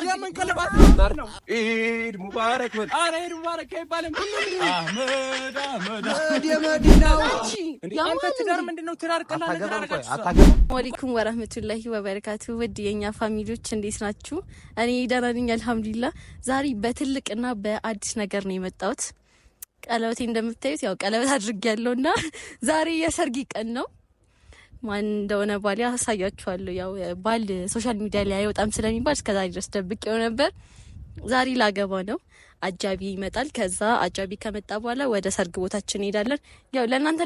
የምን ቀለበት ነው? ኢድ ሙባረክ ወል አረ ኢድ ሙባረክ አይባልም። አህመድ የመዲናው አንተ ትዳር ምንድነው? ትዳር ቀላል ነገር አታገባም። ወአለይኩም ወራህመቱላሂ ወበረካቱ። ውድ የኛ ፋሚሊዎች እንዴት ናችሁ? እኔ ደህና ነኝ አልሐምዱሊላህ። ዛሬ በትልቅና በአዲስ ነገር ነው የመጣሁት። ቀለበቴ እንደምታዩት ያው ቀለበት አድርጌያለሁና ዛሬ የሰርግ ቀን ነው። ማን እንደሆነ ባል ያሳያችኋለሁ። ያው ባል ሶሻል ሚዲያ ላይ አይወጣም ስለሚባል እስከዛሬ ድረስ ደብቄው ነበር። ዛሬ ላገባ ነው። አጃቢ ይመጣል። ከዛ አጃቢ ከመጣ በኋላ ወደ ሰርግ ቦታችን እንሄዳለን። ያው ለእናንተ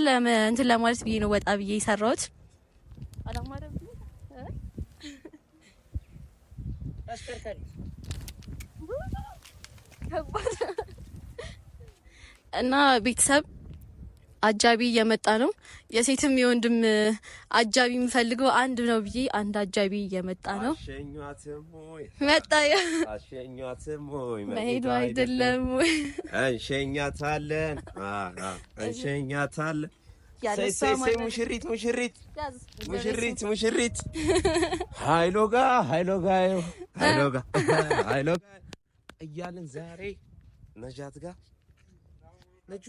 እንትን ለማለት ብዬ ነው ወጣ ብዬ የሰራሁት። አላማረም እና ቤተሰብ አጃቢ እየመጣ ነው። የሴትም የወንድም አጃቢ የምፈልገው አንድ ነው ብዬ አንድ አጃቢ እየመጣ ነው። መጣ መሄዱ አይደለም ወይ? እንሸኛታለን እንሸኛታለን። ሙሽሪት ሙሽሪት ሙሽሪት ሙሽሪት ሃይሎጋ ሃይሎጋ ሃይሎጋ ሃይሎጋ እያልን ዛሬ ነጃት ጋር ነጁ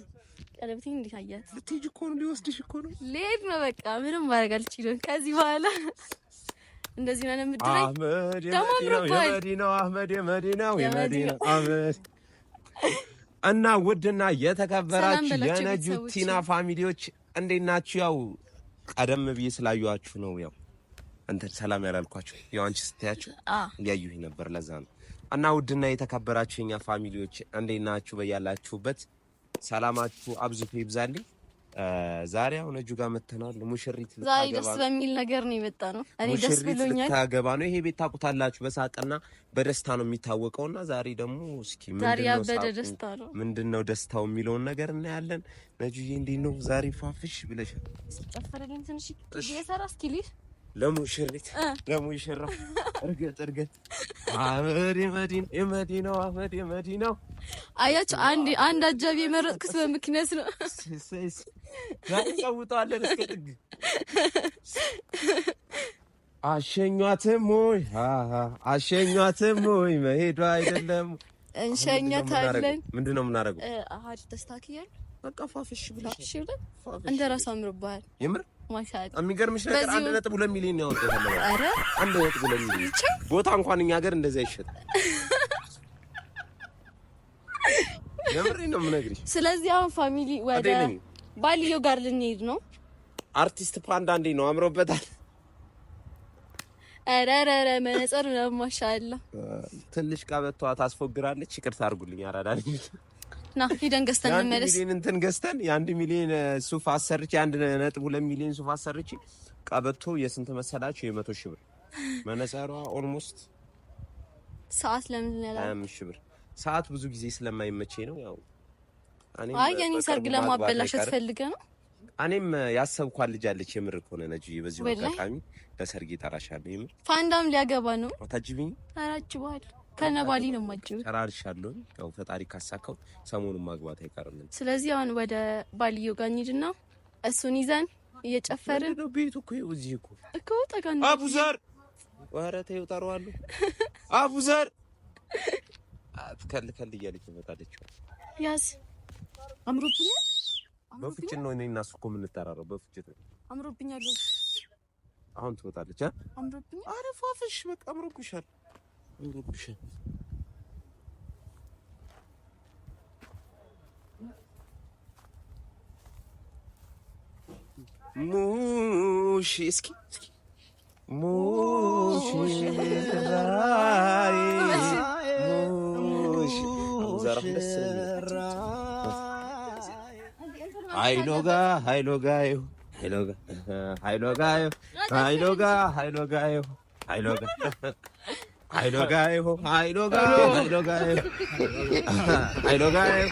ቀለበቴን እንዴት አያት? ልትሄጂ እኮ ነው፣ ሊወስድሽ እኮ ነው። ልሄድ ነው በቃ ምንም ማድረግ አልችልም ከዚህ በኋላ። እንደዚህ ነው የምትለኝ። የመዲናው አህመድ የመዲናው አህመድ እና ውድና የተከበራችሁ የነጁ ቲና ፋሚሊዎች እንዴት ናችሁ? ያው ቀደም ብዬ ስላዩአችሁ ነው ያው እንትን ሰላም ያላልኳችሁ። ያው አንቺ ስትያችሁ ያዩኝ ነበር፣ ለዛ ነው። እና ውድና የተከበራችሁ የኛ ፋሚሊዎች እንዴት ናችሁ? በያላችሁበት ሰላማችሁ አብዝቶ ይብዛልኝ። ዛሬ አሁን ነጁ ጋር መተናል። ሙሽሪት ዛሬ ደስ በሚል ነገር ነው የመጣ ነው። እኔ ደስ ብሎኛል። ታገባ ነው። ይሄ ቤት ታውቁታላችሁ፣ በሳቅና በደስታ ነው የሚታወቀውና ዛሬ ደግሞ እስኪ ምንድነው ደስታው የሚለውን ነገር እናያለን። ነጁዬ እንዴት ነው ዛሬ ፋፍሽ ብለሻል? ጨፈረልኝ ትንሽ እየሰራ እስኪ ልጅ ለሙሽሪት ለሙሽራ እርገጥ አህመድ የመዲናው አህመድ የመዲናው አያችሁ። አንድ አጃቢ የመረጥኩት በምክንያት ነው። ያቀውጣለን እስከ ጥግ አሸኛትም ወይ መሄዱ አይደለም እንሸኛታለን። ምንድነው የምናደርገው? አሃድ ተስተካክያለሁ። በቃ ፋፍሽ ብለሽ እንደራሱ አምሮብሃል። የምር ማሻአላ። የሚገርምሽ ነገር 1.2 ሚሊዮን ያወጣው ተመለ። አረ 1.2 ሚሊዮን ቦታ እንኳን እኛ ሀገር እንደዛ አይሸጥ። የምር ነው የምነግርሽ። ስለዚህ አሁን ፋሚሊ ወደ ባልዮ ጋር ልንሄድ ነው። አርቲስት ፓንዳ እንዴ ነው አምሮበታል። አረረረ መነጽር ነው ማሻአላ። ትንሽ ቀበቷ ታስፎግራለች። ይቅርታ አድርጉልኝ አራዳኝ። ና ሄደን ገዝተን እንመለስ። ሚሊዮን እንትን ገዝተን የ1 ሚሊዮን ሱፍ አሰርቼ 1.2 ሚሊዮን ሱፍ አሰርቼ ቀበቶ የስንት መሰላችሁ? የ100 ሺህ ብር መነጽሯ ኦልሞስት ሰዓት ለምን ያላል 25 ሺህ ብር። ሰዓት ብዙ ጊዜ ስለማይመቸኝ ነው። ያው የኔ ሰርግ ለማበላሸት ፈልገ ነው። እኔም ያሰብኳት ልጅ አለች። የምር ከሆነ ነጂ በዚህ አጋጣሚ ለሰርግ ይጠራሻለሁ። የምር ፋንዳም ሊያገባ ነው። ታጅቢኝ አራጭባል ከነባሊ ነው ማጅው ተራርሻለሁ። ያው ፈጣሪ ካሳካው ሰሞኑን ማግባት አይቀርም። ስለዚህ አሁን ወደ ባልዮ ጋር እንሂድና እሱን ይዘን እየጨፈርን ነው። ቤቱ እኮ እዚህ እኮ ተጋን አቡዘር ወራተ ይውጣራሉ። አቡዘር አትከልከል እያለች ትመጣለች። ያስ አምሮብኛል። በፍጭት ነው እኔና እሱ እኮ የምንጠራረው በፍጭት ነው። አምሮብኛል። አሁን ትወጣለች። አምሮብኛል። አረ ፋፍሽ በቃ አምሮብሻል። ሙሽ እስኪ ሙሽ ራይ ሙሽ ሃይሎጋ ሃይሎጋዮ ሃይሎጋ ሃይሎጋዮ ሃይሎጋ ሃይሎጋዮ ሃይሎጋ ሃይሎጋዮ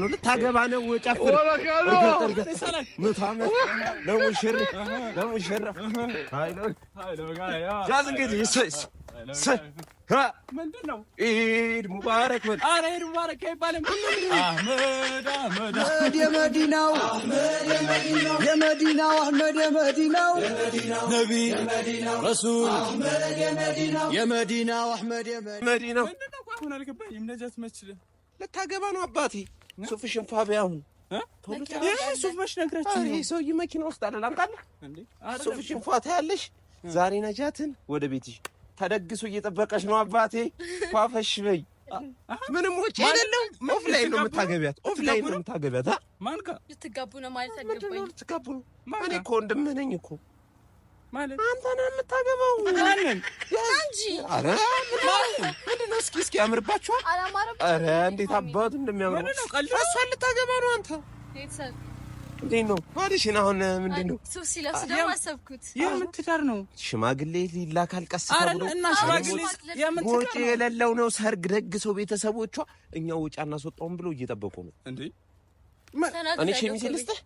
ልታገባ ነው። ጨፍር ምታመት ለሙሽራ ሃይሎጋዮ ጃዝ እንግዲህ ምንድነው? ኢድ ሙባረክ በል። ኧረ ኢድ ሙባረክ አይባልም። አህመድ የመዲናው አህመድ የመዲናው ነቢ ረሱል የመዲናው አህመድ የመዲናው ምንድነው? አሁን አልገባኝም። ነጃት መስል ልታገባ ነው አባቴ። ሱፍሽን ፋቢያውን ሱፍ መች ነግራችሁ? ይሄ ሰውዬ መኪና ውስጥ አለ ላምጣልህ እንዴ? ሱፍሽን ፋታ ያለሽ ዛሬ ነጃትን ወደ ቤትሽ ተደግሶ እየጠበቀሽ ነው አባቴ። ፋፈሽ በይ። ምንም ወጪ የሌለው ኦፍላይን ነው የምታገቢያት። ኦፍላይን ነው የምታገቢያት። ማን ጋር ልትጋቡ ነው ማለት አልገባኝም። ልትጋቡ ነው? እኔ እኮ ወንድምህ ነኝ እኮ ማለት አንተ ነህ የምታገባው። ማንን እንጂ ኧረ ምንድን ነው? እስኪ ያምርባችኋል። ኧረ እንዴት አባቱ እንደሚያምር እሷን ልታገባ ነው አንተ። ቤተሰብ እንዴት ነው ባልሽን? አሁን ምንድን ነው ሱፍ ሲለብስ ደግሞ አሰብኩት። የምን ትዳር ነው? ሽማግሌ ሊላካል ቀስ ተብሎ እና ሽማግሌ የምን ትዳር ወጪ የሌለው ነው። ሰርግ ደግሰው ቤተሰቦቿ እኛ ወጪ አናስወጣውም ብሎ እየጠበቁ ነው እንዴ? እኔ ሸሚዝ ልስጥህ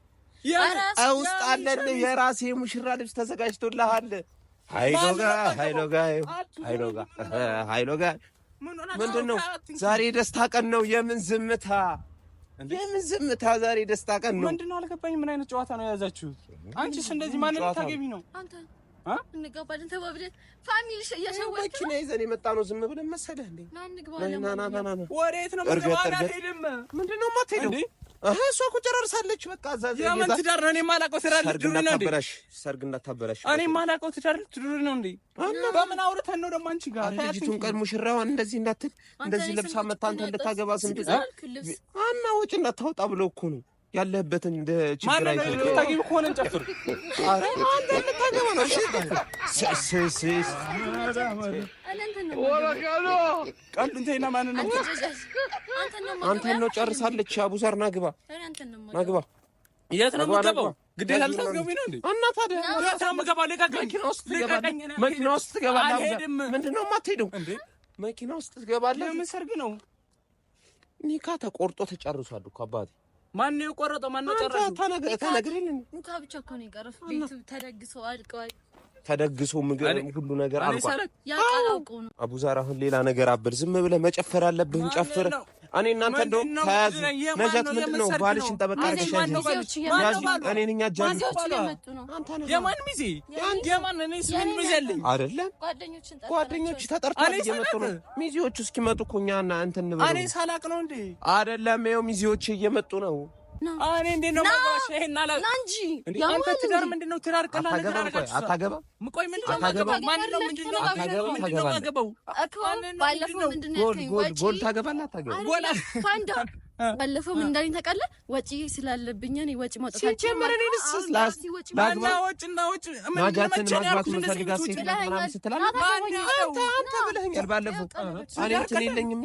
ውስጥ አለን። የራሴ ሙሽራ ልብስ ተዘጋጅቶልሃል። ሀይሎጋ ምንድን ነው ዛሬ ደስታ ቀን ነው። የምን ዝምታ ዛሬ ደስታ ቀን ነው። ምንድን ነው አልገባኝም። ምን አይነት ጨዋታ ነው የያዛችሁት? አንቺስ እንደዚህ ማንን ታገቢ ነው? አንተ እንገባለን ተባብለን ፋሚሊ እያሸወቅን መኪና ይዘን የመጣ ነው። ዝም ብለን መሰለህ እንዴ? ና ወዴት ነው የምትሄደው? ምንድን ነው የማትሄደው? እሷ እኮ ጨራርሳለች። በቃ የምን ትዳር ነው? እኔ የማላውቀው ትዳር ልትድሩ ነው እንዴ? ሰርግ እንዳታበላሽ። እኔ የማላውቀው ትዳር ልትድሩ ነው እንዴ? በምን አውርተን ነው ደግሞ አንቺ ጋር ልጅቱን ቀን ሙሽራዋን እንደዚህ እንዳትል እንደዚህ ለብሳ መጣ አንተ እንድታገባ ስንት አና ወጪ እንዳታወጣ ብሎ እኮ ነው ያለህበትን እንደ ችግር አይቶ ልታገቢ ከሆነ እንጨፍር። ኧረ አንተ ልታገባ ነው። ቀልዱን ተይና ማንን ነው? አንተን ነው ጨርሳለች። አቡዘር ናግባ ናግባ። የት ነው የምትገባው? ግዴታ ልታስገቡኝ ነው እንዴ? እና ታዲያ የት ነው የምገባው? መኪና ውስጥ ትገባለህ። ምንድን ነው የማትሄደው እንዴ? መኪና ውስጥ ትገባለህ። ምን ሰርግ ነው? ኒካ ተቆርጦ ተጨርሷል እኮ አባቴ። ማን ነው የቆረጠው? ማን ነው ጨረሰው? ተነግሪልን። ኒካ ብቻ እኮ ነው የቀረው። ቤቱ ተደግሶ አልቀዋል። ተደግሶ ምግብ ሁሉ ነገር አልቋል። ያቃላውቀው ነው አቡዛር። አሁን ሌላ ነገር አበል። ዝም ብለህ መጨፈር አለብህ። ጨፍር። እኔ እናንተ እንደው ተያዙ። ነጃት ምንድን ነው ባልሽን ጠበቃ አድርገሽ ያዙ። እኔ ነኝ አጃቢ። የማን ሚዜ? የማን እኔ ስምን ሚዜ አለኝ አይደለም። ጓደኞች ተጠርተው እየመጡ ነው። ሚዜዎቹ እስኪመጡ እኮ እኛ እንትን እንበል። እኔ ሳላቅ ነው እንዴ? አይደለም። ይኸው ሚዜዎች እየመጡ ነው። እኔ እንዴት ነው ማግባሽ? ይሄን አላ አንጂ አንተ ትዳር ምንድነው? ትዳር ቀላል ነገር አታገባ። ምቆይ ምንድነው ማገባ? ማን ነው ምንድነው ማገባው? ባለፈው ምንድነው ጎል ታገባለህ? አታገባ ጎል ፋንዳ ባለፈው ምን እንዳለኝ ታውቃለህ? ወጪ ስላለብኝ እኔ ወጪ ማውጣት ማና ወጪና ወጪ ማጃትን ማግባት የምፈልጋት ሴት ምናምን ስትላለህ አንተ ብለኸኛል ባለፈው። እኔ እንትን የለኝም።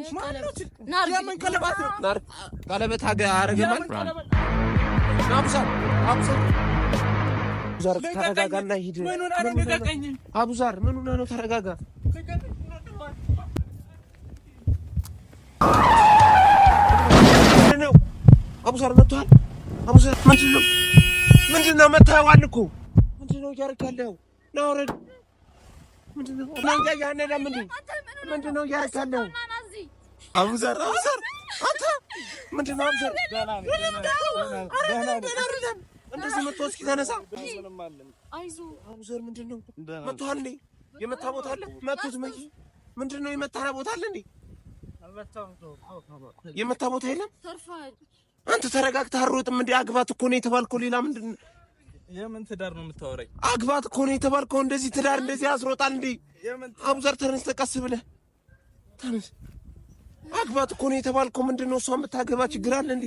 የምን ቀለበት ነው? ቀለበት አረገማል። አቡዛር ተረጋጋና ሂድ። አቡዛር ምን ሆነህ ነው? ተረጋጋ። አቡዛር መጥቷል። አቡዛር ምንድነው? መታየዋል እኮ ምንድነው እያደረክ ያለው? ና ወረድ። ምንድነው እያደረክ ያለው? አቡዛር አንተ ምንድነው? እንደዚህ መጥቶ እስኪ ተነሳ። አይዞህ አቡዛር ምንድነው? መጥቷል እንዴ? የመታ ቦታ አለ? መቱት መኪ ምንድነው? የመታ ቦታ አለ እንዴ? የመታ ቦታ የለም። አንተ ተረጋግተህ አትሮጥም እንዴ? አግባት እኮ ነው የተባልከው። ሌላ ምንድን ነው? የምን ትዳር ነው የምታወራኝ? አግባት እኮ ነው የተባልከው። እንደዚህ ትዳር እንደዚህ ያስሮጣል እንዴ? አቡዘር ተነስ፣ ተቀስ ብለህ ተነስ። አግባት እኮ ነው የተባልከው። ምንድን ነው? እሷ የምታገባ ችግር አለ እንዴ?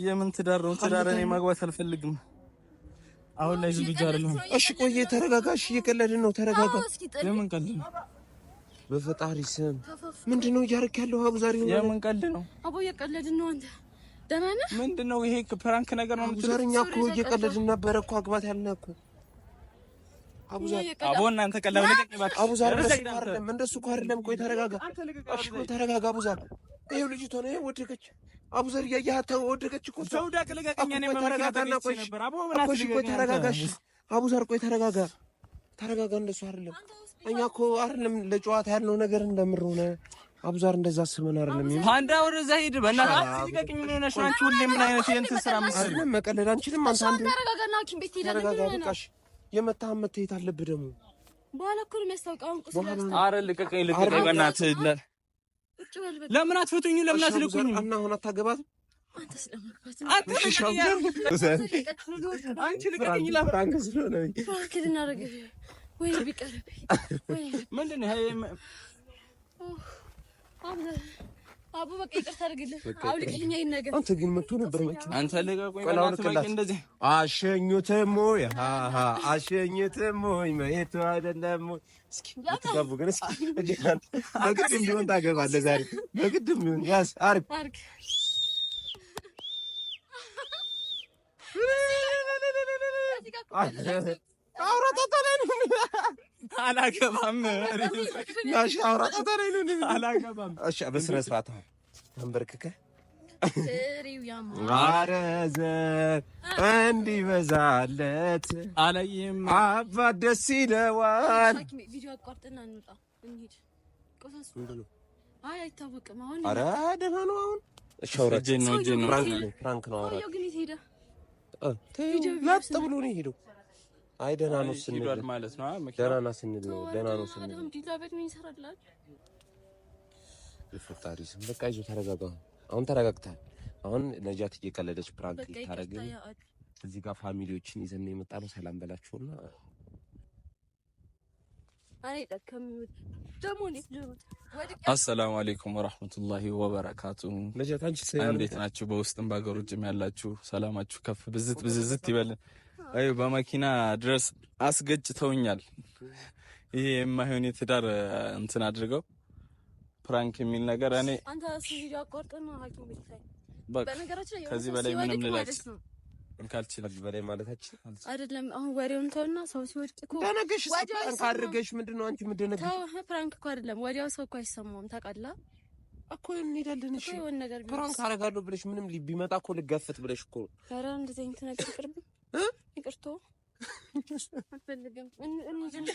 የምን ትዳር ነው? ትዳር እኔ ማግባት አልፈልግም። አሁን ላይ ዝግጁ አይደለም። እሺ ቆይ ተረጋጋ። እሺ እየቀለድን ነው። ተረጋጋ። የምን ቀልድ ነው? በፈጣሪ ስም ምንድነው እያደረክ ያለው? አቡዛር የምን ቀልድ ነው? አቦ እየቀለድን ነው። አንተ ደህና ነህ? ምንድነው ይሄ? ፕራንክ ነገር ነው የምትለው? አቡዛር እኛ እኮ እየቀለድን ነበረ እኮ አግባት ያልነ እኮ አቡዛር። አቦ እናንተ ቀላል ነገር ይባል። አቡዛር እንደሱ እኮ አይደለም። ቆይ ተረጋጋ። እሺ ቆይ ተረጋጋ አቡዛር። ይሄው ልጅቷ ነው ወደቀች። አቡዛር እያያት ወደቀች እኮ ሰው ዳቅ ለቀቀኝ። እኔ መመለከት ነበር። አቦ ቆይ ተረጋጋ። አቡዛር ቆይ ተረጋጋ። ተረጋጋ። እንደሱ አይደለም። እኛ እኮ አይደለም ለጨዋታ ያለው ነገር እንደምር ሆነ አቡዛር እንደዛ አስበን አይደለም። ፓንዳ ወደዛ ሂድ በእናትህ አትልቀቅኝ። ምን ሆነሽ ናችሁ? ሁሌ ምን አይነት የእንትን ስራ መስል መቀለድ አንችልም። አንተ አንድ ተረጋጋና ሐኪም ቤት ሄደን በቃሽ። የመታህ መተየት አለብህ ደግሞ በኋላ እኮ ነው የሚያስታውቀው። ኧረ ልቀቀኝ በእናትህ። ለምን አትፈቱኝ? ለምን አትልቁኝ? እና አሁን አታገባትም አንተ ስለማግባት አንቺ ልቀቀኝ። ፍራንክ ስለሆነ ፍራንክ ልናደርግ ወይ ቢቀርብኝ ወይ ምንድን ነው ይሄ? አቡ በቃ ይቅርታ አድርግልኝ። አውልቀኛ ይነገር። አንተ ግን መጥቶ ነበር መኪና። አንተ ልቀቁኝ በእናትህ። በቃ እንደዚህ አሸኙትም ወይ አሸኙትም ወይ መሄቱ አይደለም ወይ? እስኪ ልትጋቡ ግን እስኪ እጅናን በግድም ቢሆን ታገባለህ ዛሬ። በግድም ቢሆን ያዝ አርግ አላገባም። ያሽ አውራጣ ተረይሉን አላገባም። እሺ በስነ ስርዓት ተንበርክከህ አረዘ እንዲበዛለት አላየም አባ ደስ ይለዋል። ቪዲዮ አቋርጠና እንውጣ እንሂድ። ቆሳስ አይ አይታወቅም። አሁን ኧረ ደህና ነው አሁን። እሺ አውራጭ ነው ፍራንክ ነው አውራጭ ግን ይሄዳ ለጥ ብሎ ነው ሄደው። አይ ደህና ነው ስንል ማለት ነው። ደህና ነው ስንል ነው ደህና ነው ስንል ነው። ዲዛቤት ምን ይሰራላል? ይፈጣሪ ስም በቃ ይዞ ተረጋጋ። አሁን ተረጋግተሃል። አሁን ነጃት እየቀለደች ፕራንክ ልታረግ እዚህ ጋር ፋሚሊዎችን ይዘን ነው የመጣነው። ሰላም በላችሁና አሰላሙ አለይኩም ወራህመቱላሂ ወበረካቱ። ነጃት አንቺ እንዴት ናችሁ? በውስጥም በአገር ውጭም ያላችሁ ሰላማችሁ ከፍ ብዝት ይበልን። አይ በመኪና ድረስ አስገጭተውኛል። ይሄ የማይሆን የትዳር እንትን አድርገው ፕራንክ የሚል ነገር እኔ አንተ ሲቪዲዮ አቋርጠና ሐኪም ቤት ላይ በነገራችን ላይ ከዚህ በላይ ምንም ልላችሁ እንካልችል በላይ ማለታችን አይደለም። አሁን ወሬውን ተውና ሰው ሲወድቅ እኮ ደነገሽ ፕራንክ አድርገሽ ምንድነው አንቺ ምንደነገሽ? ተው ፕራንክ እኮ አይደለም። ወዲያው ሰው እኮ አይሰማውም ታውቃለህ እኮ እንሄዳለን። እሺ ነገር ፕራንክ አደርጋለሁ ብለሽ ምንም ቢመጣ እኮ ልጋፈጥ ብለሽ እኮ ኧረ እንደዚህ አይነት ነገር ይቅርብ። ይቅርቶ አትፈልግም እንዴ?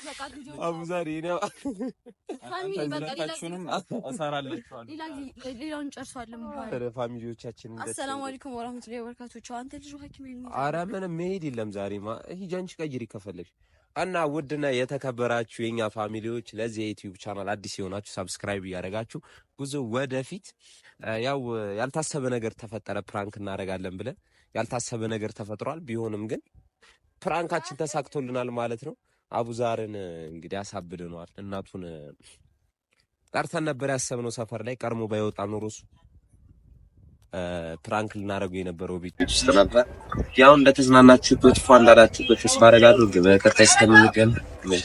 በቃ ልጅ አቡዛሪ ነው ፋሚሊ በቃ ታችሁንም አሳራላችኋል። ሌላውን ጨርሷለን ማለት ፋሚሊዎቻችን። አሰላሙ አለይኩም ወራህመቱላሂ ወበረካቱ። አንተ ልጅ ሐኪም ይሄ ኧረ ምንም መሄድ የለም ዛሬማ። ሂጂ አንቺ ቀይሪ ከፈለግሽ። እና ውድና የተከበራችሁ የኛ ፋሚሊዎች ለዚህ የዩቲዩብ ቻናል አዲስ የሆናችሁ ሰብስክራይብ እያደረጋችሁ ጉዞ ወደፊት። ያው ያልታሰበ ነገር ተፈጠረ፣ ፕራንክ እናደርጋለን ብለን ያልታሰበ ነገር ተፈጥሯል። ቢሆንም ግን ፕራንካችን ተሳክቶልናል ማለት ነው። አቡዛርን እንግዲህ አሳብደነዋል። እናቱን ጠርተን ነበር ያሰብነው ሰፈር ላይ ቀርሞ ባይወጣ ኖሮ እሱ ፕራንክ ልናደርገው የነበረው ቤት ውስጥ ነበር። ያው እንደተዝናናችሁበት ፏ እንዳላችሁበት ተስፋ አደርጋለሁ። በቀጣይ እስከምንገናኝ